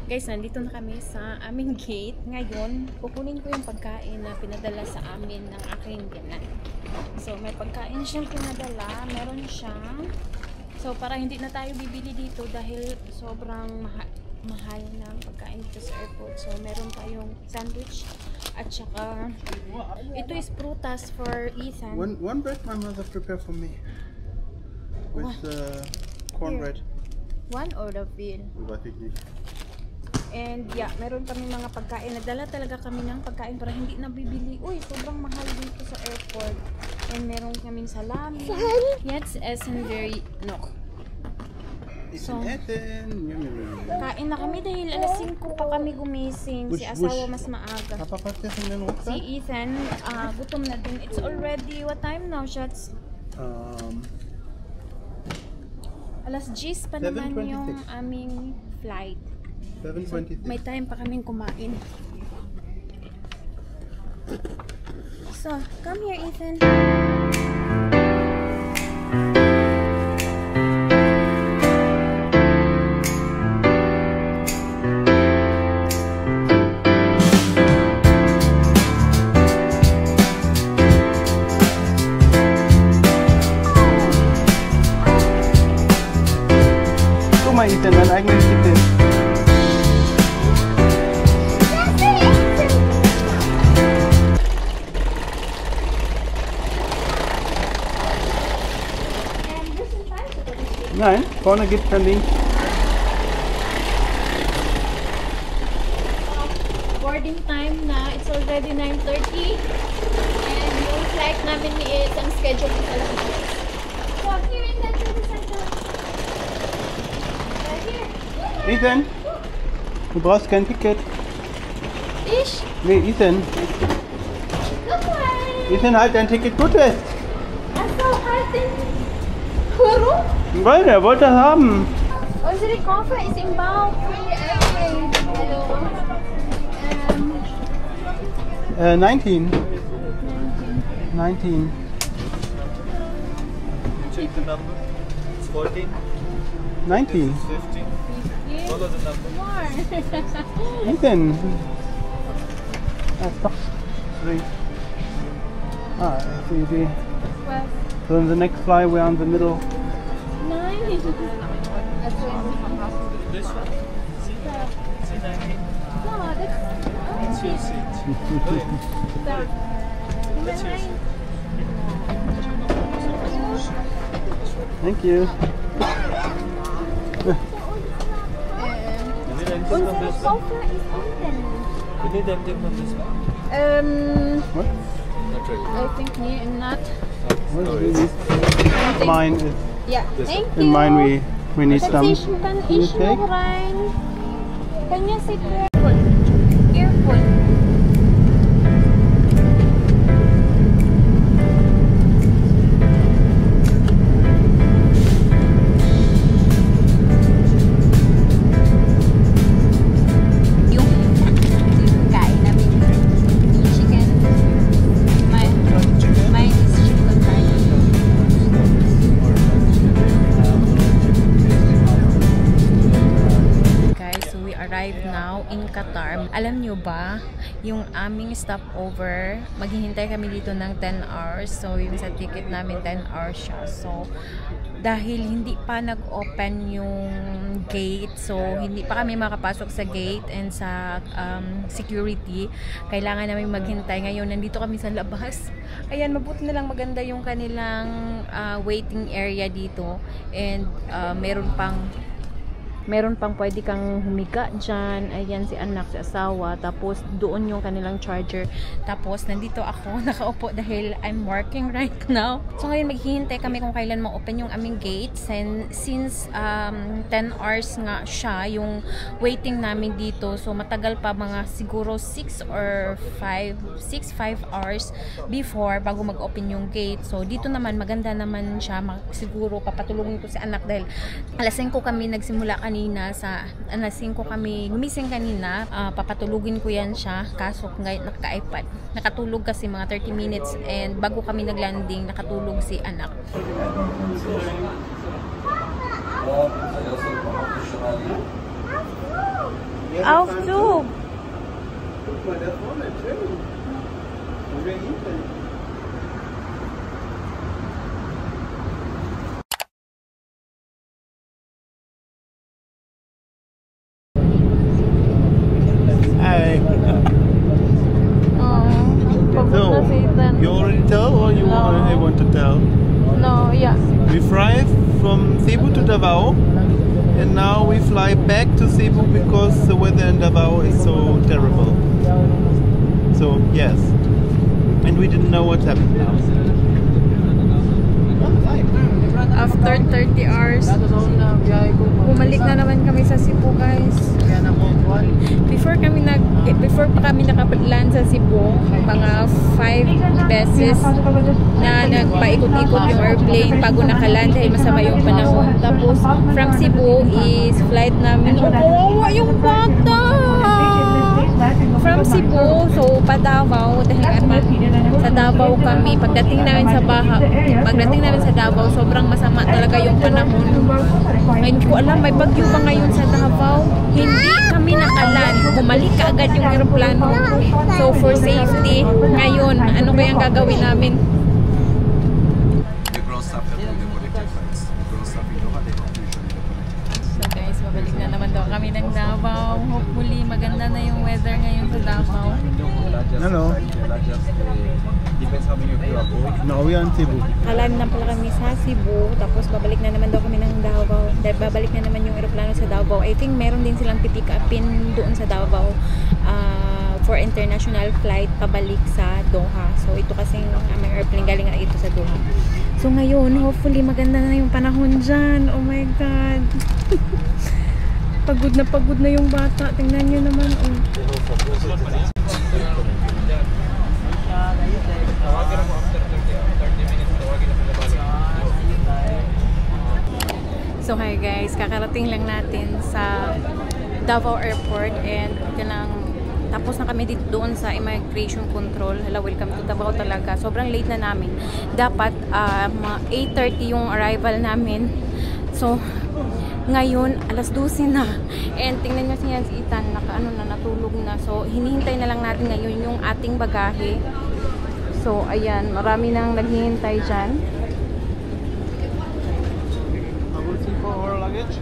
Guys, nandito na kami sa aming gate. Ngayon, kukunin ko yung pagkain na pinadala sa amin ng aking biyanan. So, may pagkain siyang pinadala. Meron siyang... So, para hindi na tayo bibili dito dahil sobrang mahal ng pagkain dito sa airport. So, meron tayong sandwich at saka ito is prutas for Ethan. One bread my mother prepared for me. With cornbread. One or the veal? Weiß ich nicht. And yeah, meron kami mga pagkain. Nagdala talaga kami ng pagkain para hindi nabibili. Uy, sobrang mahal dito sa airport. And meron kaming salami. Jetzt essen wir noch. So, kain na kami dahil alas 5 pa kami gumising. Si asawa mas maaga. Si Ethan, gutom na din. It's already, what time now, Shats? Alas 10 pa naman yung aming flight. 7:26. May time pa kaming kumain. So, come here, Ethan. Guck mal, Ethan, dein eigenes Ticket. Nein, vorne gibt es keinen Link. Boarding time na. It's already 9:30. And yung flight namin is ang schedule ko sa lang. So, here in the center. Right here. Ethan, du brauchst kein Ticket. Ich? Nee, Ethan. Look away. Ethan, halt dein Ticket gut fest. Also, halt den. Warum? Weil der wollte das haben. Unsere Koffer ist im Bauch. Hello. 19. 19. Check the number. It's 14. 19. 15. Follow the number. More. Ethan. That's doch 3. Ah, that's easy. So in the next flight we're on the middle. This one? C19? No, It's your seat. That's your seat. Thank you. You need anything from this one? Koffer is open. You need anything from this one? What? Not really. I think not. What do we need? Mine is. Yeah, thank you. In mine we need some. Kann You ich take? noch rein? Can you sit careful? Careful. Yung kain namin. Chicken. Mine is chicken curry. Guys, so we arrived now in Qatar. Alam nyo ba, yung aming stopover, maghihintay kami dito ng 10 hours. So, yung sa ticket namin, 10 hours siya. So, dahil hindi pa nag-open yung gate, so hindi pa kami makapasok sa gate and sa security, kailangan namin maghintay. Ngayon, nandito kami sa labas. Ayan, mabuti na lang maganda yung kanilang waiting area dito. And meron pang pwede kang humiga dyan. Ayan, si anak, si asawa. Tapos, doon yung kanilang charger. Tapos, nandito ako, nakaupo dahil I'm working right now. So, ngayon, maghihintay kami kung kailan ma-open yung aming gates. And since 10 hours nga siya, yung waiting namin dito. So, matagal pa, mga siguro 6 or 5 hours before, bago mag-open yung gate. So, dito naman, maganda naman siya. Siguro, papatulungin ko si anak dahil alas 5 kami nagsimula kanina. Alas 5 kami gumising kanina. Papatulugin ko yan siya. Kaso ngayon naka-iPad. Nakatulog kasi mga 30 minutes and bago kami naglanding, nakatulog si anak. Aufzug. Guck mal, da vorne, schön. Wo wir hinten. Hi. So, you already tell or you want to tell? No, yeah. We fly from Cebu to Davao, and now we fly back to Cebu because the weather in Davao is so terrible. So yes, and we didn't know what happened now. After 30 hours, bumalik na naman kami sa Cebu, guys. Before pa kami nakaland sa Cebu, mga 5 beses na nagpaikot-ikot yung airplane bago nakaland dahil masama yung panahon. Tapos from Cebu is flight namin. Oh, yung bata! From Cebu, so pa Davao, dahil sa Davao kami. Pagdating namin sa Davao, sobrang masama talaga yung panahon. Hindi ko alam, may bagyo ba ngayon sa Davao? Hindi kami nakalan. Bumalik ka agad yung aeroplano. So for safety, ngayon, ano kayang gagawin namin? So guys, babalik na naman daw kami ng Davao. Hopefully, maganda na yung weather ngayon sa Davao. Hello. No, we are in Cebu. Alam na pala kami sa Cebu, tapos babalik na naman daw kami ng Davao. Dahil babalik na naman yung aeroplano sa Davao. I think meron din silang pipick-upin doon sa Davao for international flight pabalik sa Doha. So ito kasing aming airplane galing na ito sa Doha. So ngayon, hopefully maganda na yung panahon dyan. Oh my God. Pagod na yung bata. Tingnan nyo naman. Oh. So hi guys, kakarating lang natin sa Davao Airport and tapos na kami dito doon sa immigration control. Hello, welcome to Davao talaga. Sobrang late na namin. Dapat 8:30 yung arrival namin. So ngayon, alas 12 na. And tingnan nyo siya si Ethan, natulog na. So hinihintay na lang natin ngayon yung ating bagahe. So ayan, marami nang naghihintay dyan. For our luggage?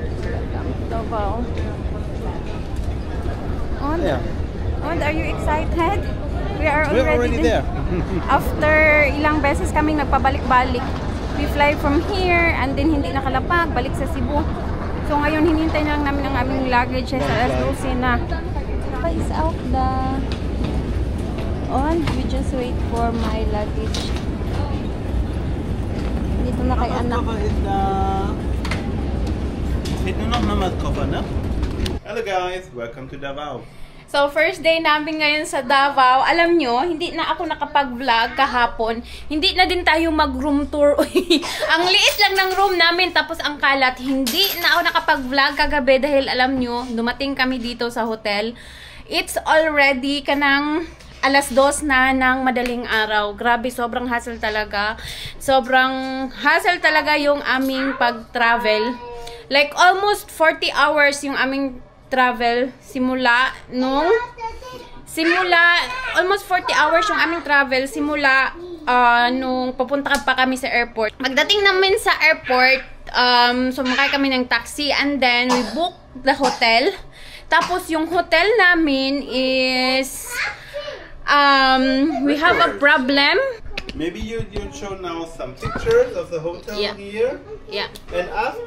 Davao. And are you excited? We are already there. After ilang beses kaming nagpabalik-balik. We fly from here and then hindi nakalapag, balik sa Cebu. So ngayon hinintay na lang namin ang aming luggage sa alas 12 na. Is out the on. We just wait for my luggage. Dito na kay anak. Hello guys, welcome to Davao. So, first day namin ngayon sa Davao. Alam nyo, hindi na ako nakapag-vlog kahapon. Hindi na din tayo mag-room tour. Ang liit lang ng room namin, tapos ang kalat. Hindi na ako nakapag-vlog kagabi dahil alam nyo, dumating kami dito sa hotel. It's already kanang alas 2 na ng madaling araw. Grabe, sobrang hassle talaga. Sobrang hassle talaga yung aming pag-travel. Like, almost 40 hours yung aming travel almost 40 hours yung aming travel simula nung papunta pa kami sa airport. Magdating namin sa airport, sumakay kami ng taxi and then we booked the hotel. Tapos yung hotel namin is we have a problem. Maybe you show now some pictures of the hotel here. Yeah. And ask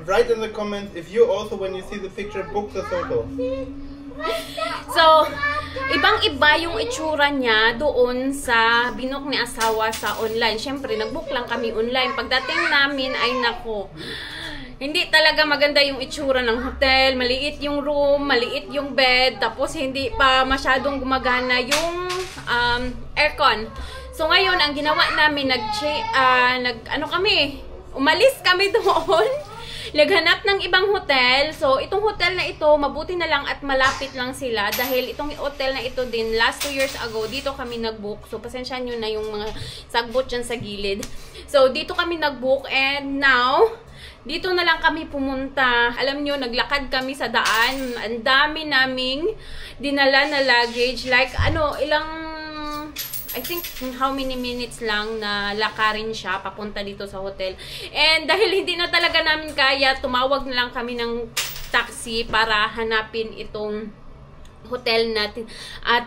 write in the comments if you also, when you see the picture, book the hotel. So, ibang-iba yung itsura niya doon sa binook ni asawa sa online. Siyempre, nag-book lang kami online. Pagdating namin ay nako, hindi talaga maganda yung itsura ng hotel. Maliit yung room, maliit yung bed, tapos hindi pa masyadong gumagana yung aircon. So ngayon, ang ginawa namin, umalis kami doon. Naghanap ng ibang hotel. So, itong hotel na ito, mabuti na lang at malapit lang sila. Dahil itong hotel na ito din, last 2 years ago, dito kami nag-book. So, pasensya nyo na yung mga sagbot dyan sa gilid. So, dito kami nag-book. And now, dito na lang kami pumunta. Alam nyo, naglakad kami sa daan. Ang dami naming dinala na luggage. Like, I think how many minutes lang na lakarin siya papunta dito sa hotel. And dahil hindi na talaga namin kaya, tumawag na lang kami ng taxi para hanapin itong hotel na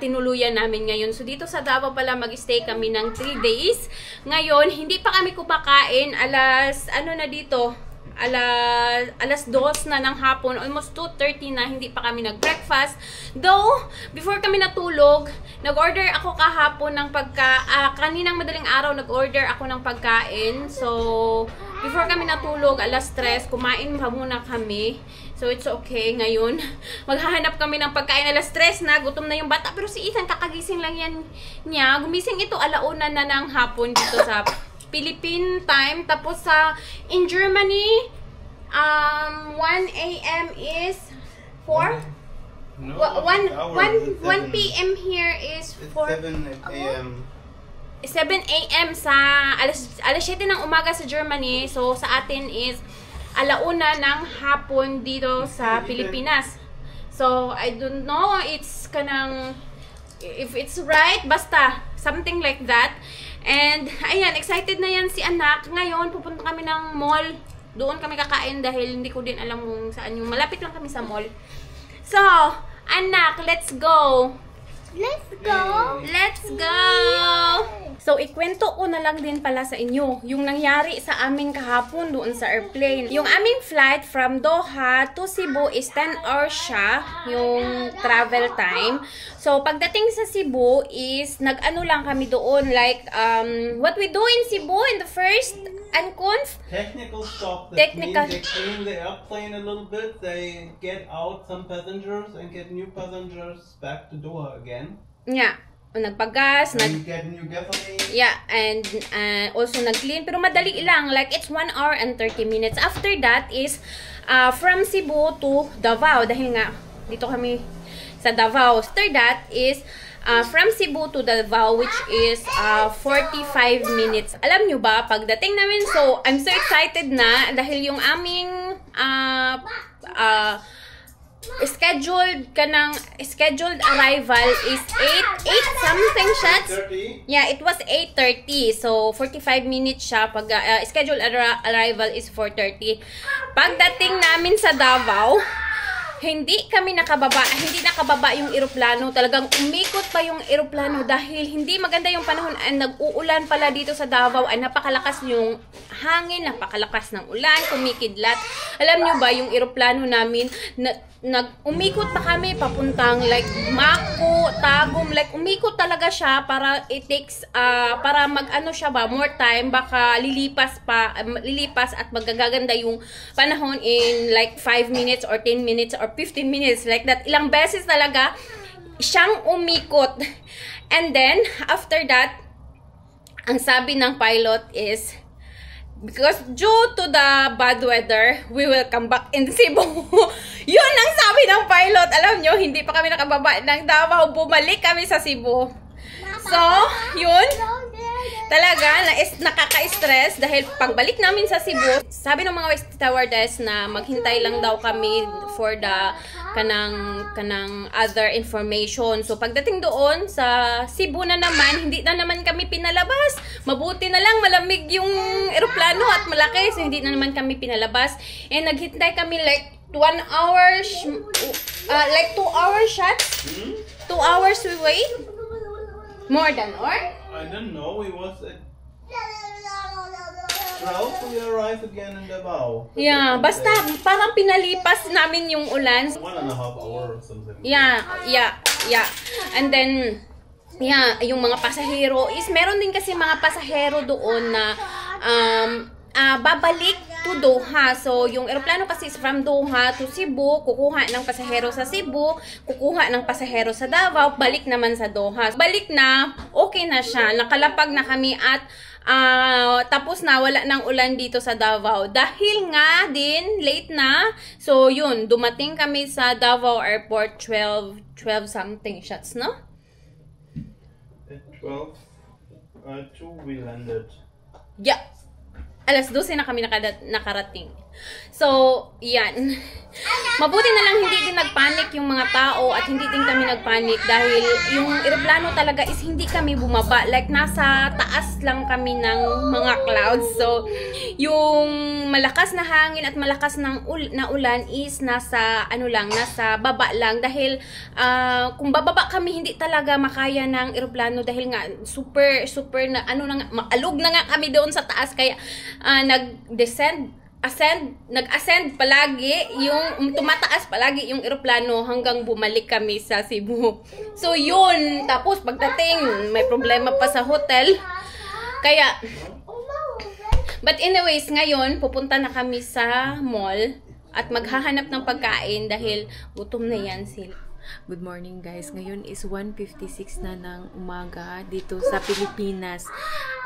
tinuluyan namin ngayon. So, dito sa Davao pala mag-stay kami ng 3 days. Ngayon, hindi pa kami kumakain. Alas 2 na ng hapon. Almost 2:30 na. Hindi pa kami nag-breakfast. Though, before kami natulog, nag-order ako kahapon ng kaninang madaling araw, nag-order ako ng pagkain. So, before kami natulog, alas 3, kumain muna kami. So, it's okay. Ngayon, maghahanap kami ng pagkain. Alas 3 na, gutom na yung bata. Pero si Ethan, kakagising lang yan niya. Gumising ito, 1:00 na ng hapon dito sa Philippine time. Tapos in Germany, 1 a.m. is 4? No, 1 p.m. here is 4. 7 a.m. 7 a.m. sa alas 7 ng umaga sa Germany. So, sa atin is 1:00 ng hapon dito sa Pilipinas. So, I don't know, it's if it's right, basta, something like that. And, ayan, excited na yan si anak. Ngayon, pupunta kami ng mall. Doon kami kakain dahil hindi ko din alam kung saan yung malapit lang kami sa mall. So, anak, let's go! Let's go! Let's go! So, ikwento ko na lang din pala sa inyo yung nangyari sa amin kahapon doon sa airplane. Yung aming flight from Doha to Cebu is 10 hours siya, yung travel time. So, pagdating sa Cebu is, nag-ano lang kami doon, like, what we do in Cebu in the first unconf? Technical stop. That means they clean the airplane a little bit. They get out some passengers and get new passengers back to Doha again. Yeah. Nagpagas, get new gasoline. Yeah, and also nag-clean. Pero madali lang. Like, it's 1 hour and 30 minutes. After that is from Cebu to Davao. Dahil nga, dito kami sa Davao. After that is from Cebu to Davao, which is 45 minutes. Alam nyo ba, pagdating namin, so, I'm so excited na dahil yung aming scheduled arrival is 8 something shots. Yeah, it was 8:30. So 45 minutes siya. Pag scheduled arrival is 4:30. Pagdating namin sa Davao, hindi nakababa yung eroplano. Talagang umikot pa yung eroplano dahil hindi maganda yung panahon. Nag-uulan pala dito sa Davao. Ay napakalakas yung hangin, napakalakas ng ulan, kumikidlat. Alam nyo ba, yung eroplano namin, umikot pa kami papuntang like Mako, Tagum, like umikot talaga siya para it takes para mag-ano siya ba, more time, baka lilipas at magaganda yung panahon in like 5 minutes or 10 minutes or 15 minutes, like that. Ilang beses talaga siyang umikot. And then after that, ang sabi ng pilot is, because due to the bad weather, we will come back in Cebu. Yun ang sabi ng pilot. Alam nyo, hindi pa kami nakababa ng Davao. Bumalik kami sa Cebu. So, yun. Talaga, nakaka-stress dahil pagbalik namin sa Cebu, sabi ng mga stewardess na maghintay lang daw kami for the kanang other information. So, pagdating doon sa Cebu na naman, hindi na naman kami pinalabas. Mabuti na lang, malamig yung eroplano at malaki. So, hindi na naman kami pinalabas. And naghintay kami like 1 hour, like 2 hours shots. 2 hours we wait. More than, or? I don't know. It was at 12 we arrived again in Davao. Yeah, basta parang pinalipas namin yung ulan. 1.5 hours or something. Yeah. And then, yeah, yung mga pasahero is, meron din kasi mga pasahero doon na babalik to Doha. So, yung eroplano kasi is from Doha to Cebu, kukuha ng pasahero sa Cebu, kukuha ng pasahero sa Davao, balik naman sa Doha. Balik na, okay na siya. Nakalapag na kami at tapos na, wala ng ulan dito sa Davao. Dahil nga din, late na. So, yun, dumating kami sa Davao Airport 12 something shots, no? At 12, 2 we landed. Yeah. Alas 12 na kami nakarating. So, yan. Mabuti na lang hindi din nagpanic yung mga tao at hindi din kami nagpanic dahil yung eroplano talaga is hindi kami bumaba. Like, nasa taas lang kami ng mga clouds. So, yung malakas na hangin at malakas na ulan is nasa, nasa baba lang. Dahil, kung bababa kami, hindi talaga makaya ng eroplano dahil nga, super na, maalog na nga kami doon sa taas. Kaya, nag-ascend palagi, yung tumataas palagi yung eroplano hanggang bumalik kami sa Cebu. So yun, tapos pagdating may problema pa sa hotel. Kaya but anyways, ngayon pupunta na kami sa mall at maghahanap ng pagkain dahil gutom na yan sila. Good morning guys. Ngayon is 1:56 na ng umaga dito sa Pilipinas.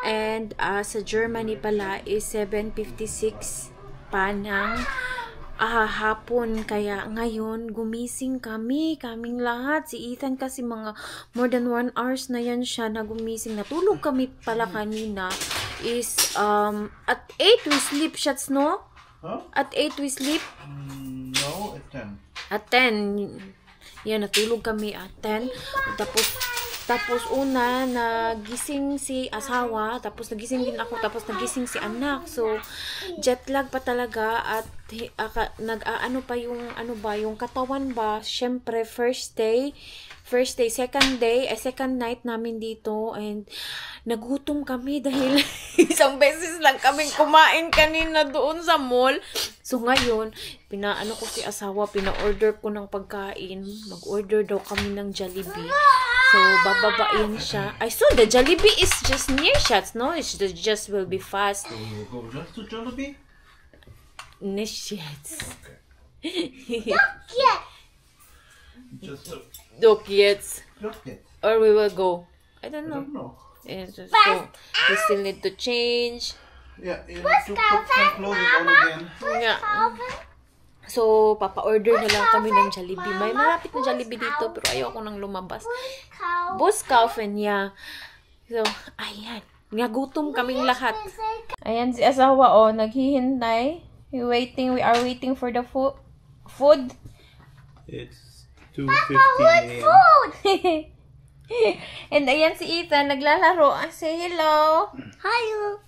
And sa Germany pala is 7:56 pa ng hapon. Kaya ngayon gumising kaming lahat. Si Ethan kasi mga more than 1 hours na yan siya na gumising. Natulog kami pala kanina is at 8 we sleep, Shats, no? Huh? At 8 we sleep? No, at 10. At 10. Yan, natulog kami at 10. Tapos una, nagising si asawa, tapos nagising din ako, tapos nagising si anak. So, jet lag pa talaga at yung katawan ba, syempre first day, second night namin dito, and nagutom kami dahil isang beses lang kaming kumain kanina doon sa mall. So ngayon, pinaano ko si asawa, pina-order ko ng pagkain. Mag-order daw kami ng Jollibee. So bababain siya. I saw the Jollibee is just near Shats, no? It just will be fast. So we'll go just to Jollibee? Shats. Just Dokiets. Look. Or we will go. I don't I know. don't know. So, we still need to change. Yeah, you need to put some clothes on again. Yeah. So, papa-order na lang kami ng Jollibee. May malapit na Jollibee dito, pero ayoko nang lumabas. Buskaufen, yeah. So, ayan. Nagutom kaming lahat. Ayan si asawa, oh, naghihintay. We are waiting for the food. It's 2:50 a.m. And ayan si Ethan, naglalaro. Say hello. Hello.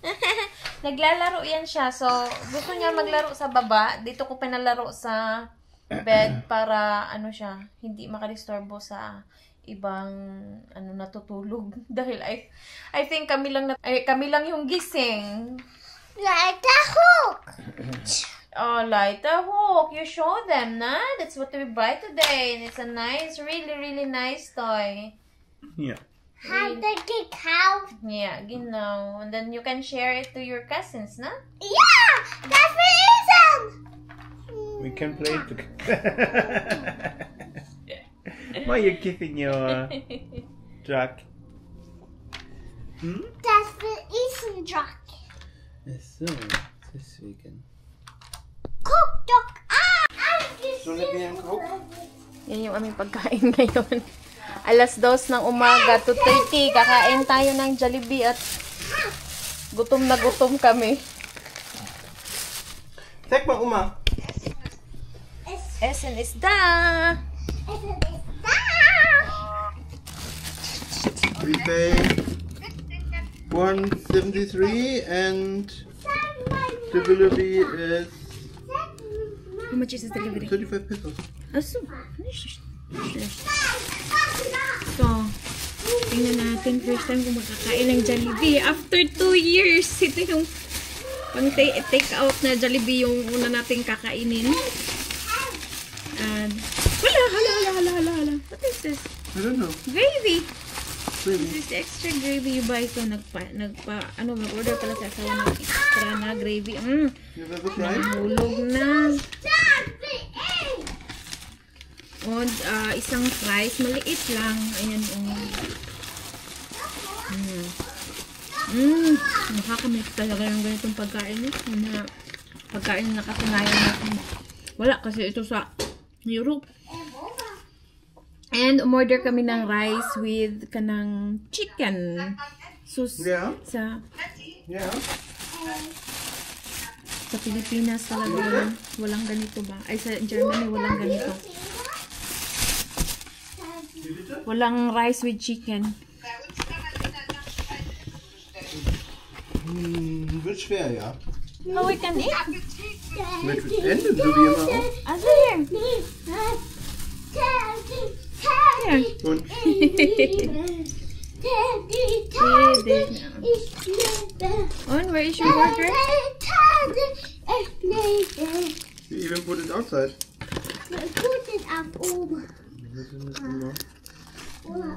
Naglalaro yan siya. So, gusto niya maglaro sa baba. Dito ko pinalaro sa bed para siya, hindi makadisturbo sa ibang natutulog. Dahil I think kami lang yung gising. Like a hook. Oh, light a hook. You show them, na? That's what we buy today. And it's a nice, really, really nice toy. Yeah. How to get out? Yeah, genau. And then you can share it to your cousins, na? Yeah, that's the reason. We can play together. Why are you kissing your truck? That's the easy truck. So, this weekend. Cook duck. Jollibee and Coke? Yan yung aming pagkain ngayon. Alas 2 ng umaga, 2:30. Kakain tayo ng Jollibee at gutom na gutom kami. Take ma, Uma. Essen is da. We pay 173 and delivery is How much is the delivery? 35 pesos. Aso? So, tingnan natin first time kung makakain ng Jollibee. After 2 years, ito yung pang take out na Jollibee yung una nating kakainin. And, hala. What is this? I don't know. Gravy. Really? This is extra gravy you buy. So, mag-order pala sa asawa ng extra na gravy. You've ever tried? Nahulog na. O, isang fries. Maliit lang. Ayan, Nakakamit talaga ng ganitong pagkain. Pagkain na nakasanayan natin. Wala kasi ito sa Europe. And umorder kami ng rice with kanang chicken. So, Yeah. sa Yeah. Sa Pilipinas talaga walang ganito ba? Ay, sa Germany walang ganito. Walang rice with chicken. Wird schwer, ja. Oh, we can eat. Mit Enden, so wie immer auch. Also here. Here. Und And where is your burger? you even put it outside. Put it up over.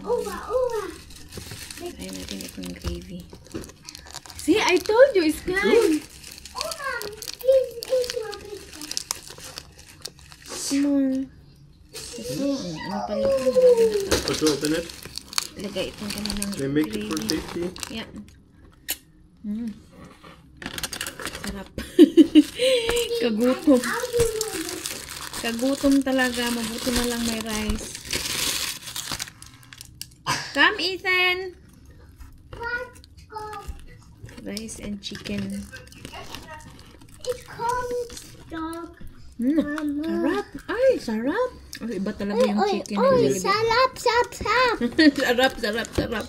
Over. Ayun natin ito yung gravy. See, I told you, it's good. Small. Ito, ano pala ito? But to open it, Lagay itong kanilang they make it for gravy. safety. Yeah. Sarap. Kagutom. Kagutom talaga. Mabuti na lang may rice. Come, Ethan! Rice and chicken. It comes dog. Sarap. Ay, sarap. Oh, iba talaga yung chicken. Oy, sarap. Sarap. Iba talaga.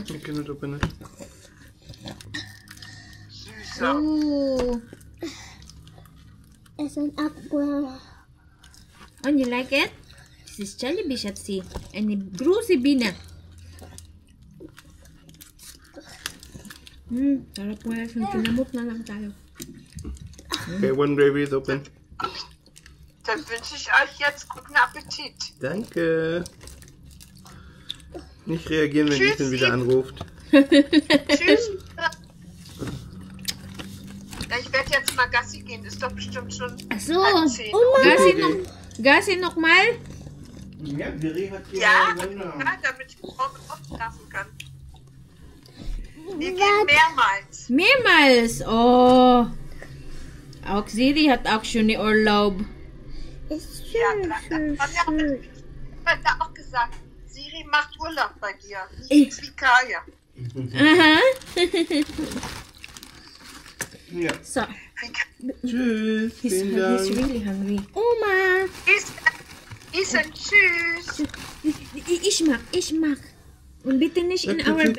You cannot open it. Ooh. It's an apple. Oh, you like it? This is Jollibee, Shatsi. And Grusi Bina. Sarap mo yan. Kinamot na lang tayo. Okay, one gravy is open. Dann wünsche ich euch jetzt guten Appetit. Danke. Nicht reagieren, wenn Ethan wieder anruft. Tschüss. Ich werde jetzt mal Gassi gehen. Ist doch bestimmt schon Achso. 10. Gasin noch mal? Ja, Viri hat hier Ja, Sender. ja, damit ich morgen aufschlafen kann. Wir gehen mehrmals. Mehrmals. Oh. Auch Siri hat auch schon die Urlaub. Ist Ja, schön, hat er auch gesagt, Siri macht Urlaub bei dir. Nicht wie Kaya. Aha. Ja. So. Tschüss. He's Vielen Dank. really hungry. Oma. Isen, tschüss. Ich mag. Und bitte nicht in Okay, our tschüss.